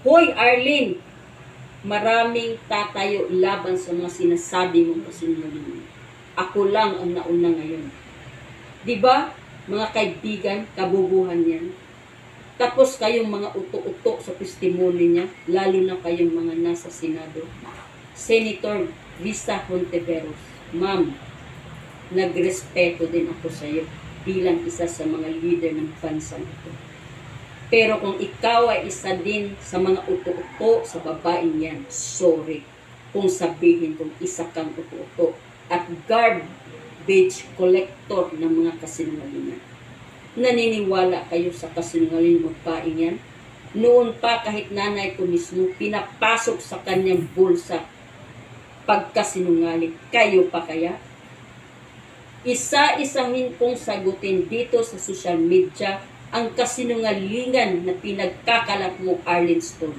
Hoy Arlene, maraming tatayo laban sa mga sinasabi mong kasinungalingan. Ako lang ang nauna ngayon. Diba, mga kaibigan, kabubuhan yan? Tapos kayong mga uto-uto sa testimony niya, lalo na kayong mga nasa Senado. Senator Risa Hontiveros, ma'am, nagrespeto din ako sa iyo bilang isa sa mga leader ng bansang ito. Pero kung ikaw ay isa din sa mga uto-uto sa babaeng yan, sorry kung sabihin kung isa kang uto-uto at garbage collector ng mga kasinungalingan. Naniniwala kayo sa kasinungaling babaeng yan? Noon pa kahit nanay ko mismo, pinapasok sa kanyang bulsa pagkasinungaling. Kayo pa kaya? Isa-isahin kong sagutin dito sa social media ang kasinungalingan na pinagkakalat mo, Arlene Stone.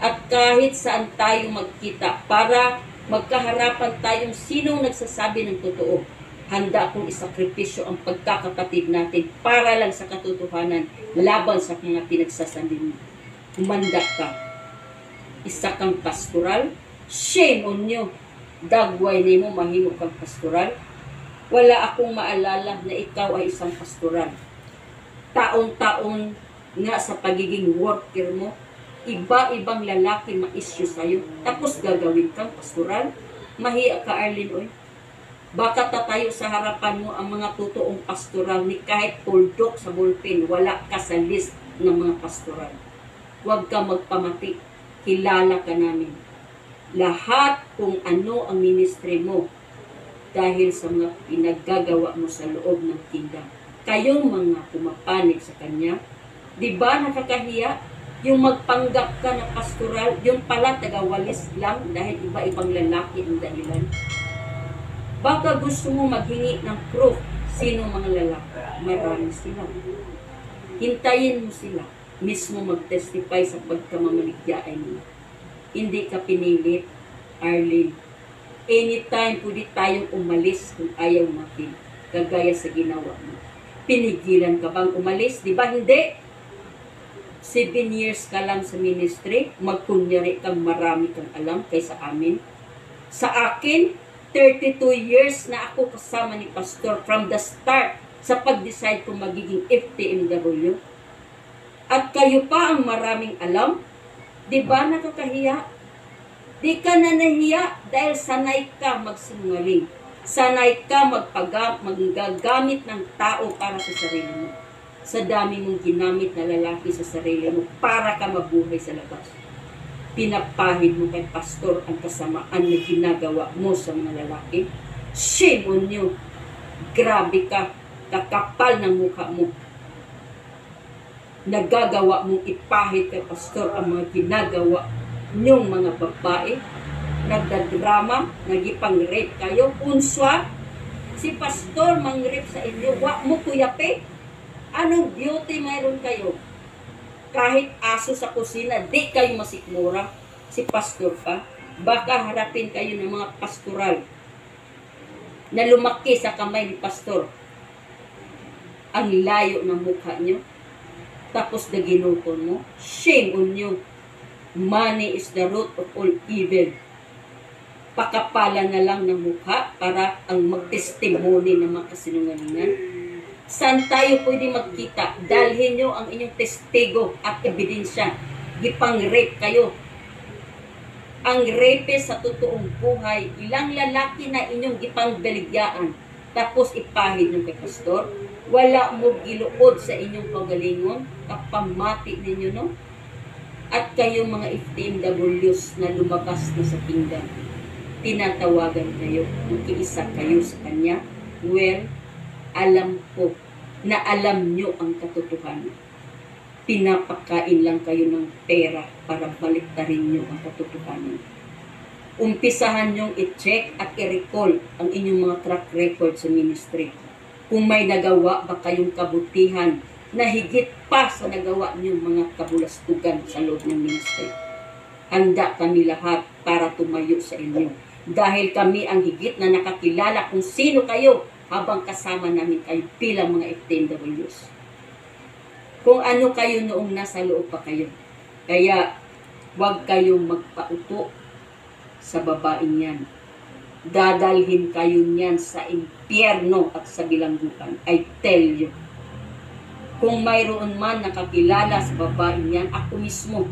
At kahit saan tayo magkita para magkaharapan tayong sinong nagsasabi ng totoo, handa akong isakripisyo ang pagkakapatid natin para lang sa katotohanan laban sa mga pinagsasabi mo. Humanda ka. Isa kang pastoral? Shame on you. Dagway ni mo mahimo kang pastoral. Wala akong maalala na ikaw ay isang pastoral. Taon-taon nga sa pagiging worker mo, iba-ibang lalaki ma-issue sa'yo. Tapos gagawin kang pastoral? Mahiya ka, Arlene, oy. Baka tatayo sa harapan mo ang mga totoong pastoral ni kahit tuldok sa bulpin, wala ka sa list ng mga pastoral. Huwag ka magpamati. Kilala ka namin. Lahat kung ano ang ministry mo dahil sa mga pinaggagawa mo sa loob ng kingdom. Kayong mga pumapanig sa kanya, di ba nakakahiya? Yung magpanggap ka na pastoral, yung pala tagawalis lang dahil iba-ibang lalaki ang dahilan. Baka gusto mo maghingi ng proof sino mga lalaki. Marami sila. Hintayin mo sila mismo mag-testify sa pagkamamaligyain mo. Hindi ka pinilit, Arlene. Anytime pwede tayong umalis kung ayaw natin, kagaya sa ginawa mo. Pinigilan ka bang umalis? Di ba hindi? 7 years ka lang sa ministry, magkunyari kang marami kang alam kaysa amin. Sa akin, 32 years na ako kasama ni Pastor from the start sa pag-decide kung magiging FTMW. At kayo pa ang maraming alam? Di ba nakakahiya? Di ka na nahiya dahil sanay ka magsinungaling. Sanay ka magagamit ng tao para sa sarili mo. Sa dami mong ginamit na lalaki sa sarili mo para ka mabuhay sa labas. Pinapahid mo kay pastor ang kasamaan na ginagawa mo sa mga lalaki. Shame on you. Grabe ka. Kakapal ng mukha mo. Nagagawa mong ipahid kay pastor ang mga ginagawa niyong mga babae. Nagdadrama, nagipang-rape kayo. Unswa, si pastor mang-rape sa inyo. Wa mo kuyape. Anong beauty mayroon kayo? Kahit aso sa kusina, di kayo masikmura. Si pastor pa. Baka harapin kayo ng mga pastoral na lumaki sa kamay ni pastor. Ang layo ng mukha nyo. Tapos na ginutol mo. Shame on you. Money is the root of all evil. Pakapalan na lang ng mukha para ang magtestimony ng mga kasinungalingan. Saan tayo pwede magkita? Dalhin nyo ang inyong testigo at ebidensya. Gipang-rape kayo. Ang rape sa totoong buhay, ilang lalaki na inyong gipang-baligyaan, tapos ipahid nyo kay pastor, wala mo giluod sa inyong pagalingon, kapamati ninyo, no? At kayong mga FTMWs na lumabas na sa kingdom, tinatawagan kayo, makiisa kayo sa kanya. Well, alam ko na alam nyo ang katotohanan. Pinapakain lang kayo ng pera para baliktarin nyo ang katotohanan. Umpisahan nyong i-check at i-recall ang inyong mga track record sa ministry. Kung may nagawa ba kayong kabutihan na higit pa sa nagawa nyong mga kabulastugan sa loob ng ministry. Handa kami lahat para tumayo sa inyo. Dahil kami ang higit na nakakilala kung sino kayo habang kasama namin kayo bilang mga FTMWs. Kung ano kayo noong nasa loob pa kayo. Kaya Huwag kayong magpauto sa babaeng yan. Dadalhin kayo niyan sa impyerno at sa bilangguan. I tell you. Kung mayroon man nakakilala sa babaeng yan, ako mismo.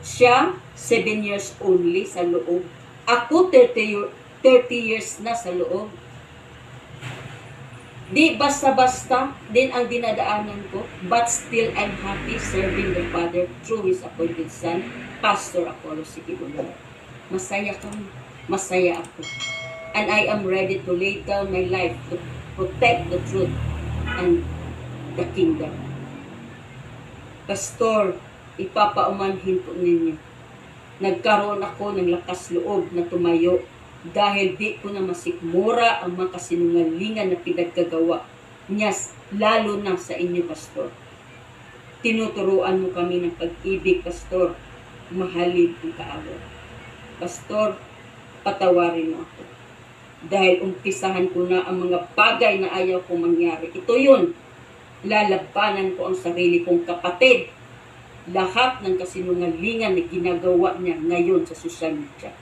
Siya, 7 years only sa loob. Ako, 30 years na sa loob. Di basta-basta din ang dinadaanan ko, but still I'm happy serving the Father through His appointed Son, Pastor Apollo Siquibulong. Masaya kami. Masaya ako. And I am ready to lay down my life to protect the truth and the kingdom. Pastor, ipapaumanhin po ninyo. Nagkaroon ako ng lakas loob na tumayo dahil di ko na masikmura ang mga kasinungalingan na pinagkagawa niya, lalo na sa inyo, Pastor. Tinuturuan mo kami ng pag-ibig, Pastor. Mahalin ang kaaway. Pastor, patawarin mo ako. Dahil umpisahan ko na ang mga bagay na ayaw kong mangyari. Ito yun. Lalabanan ko ang sarili kong kapatid. Lahat ng kasinungalingan na ginagawa niya ngayon sa social media.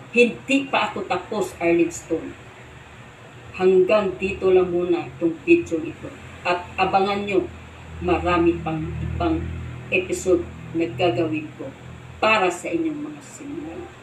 Hindi pa ako tapos, Arlene Stone. Hanggang dito lang muna itong video ito. At abangan nyo, marami pang ibang episode na gagawin ko para sa inyong mga sinungaling.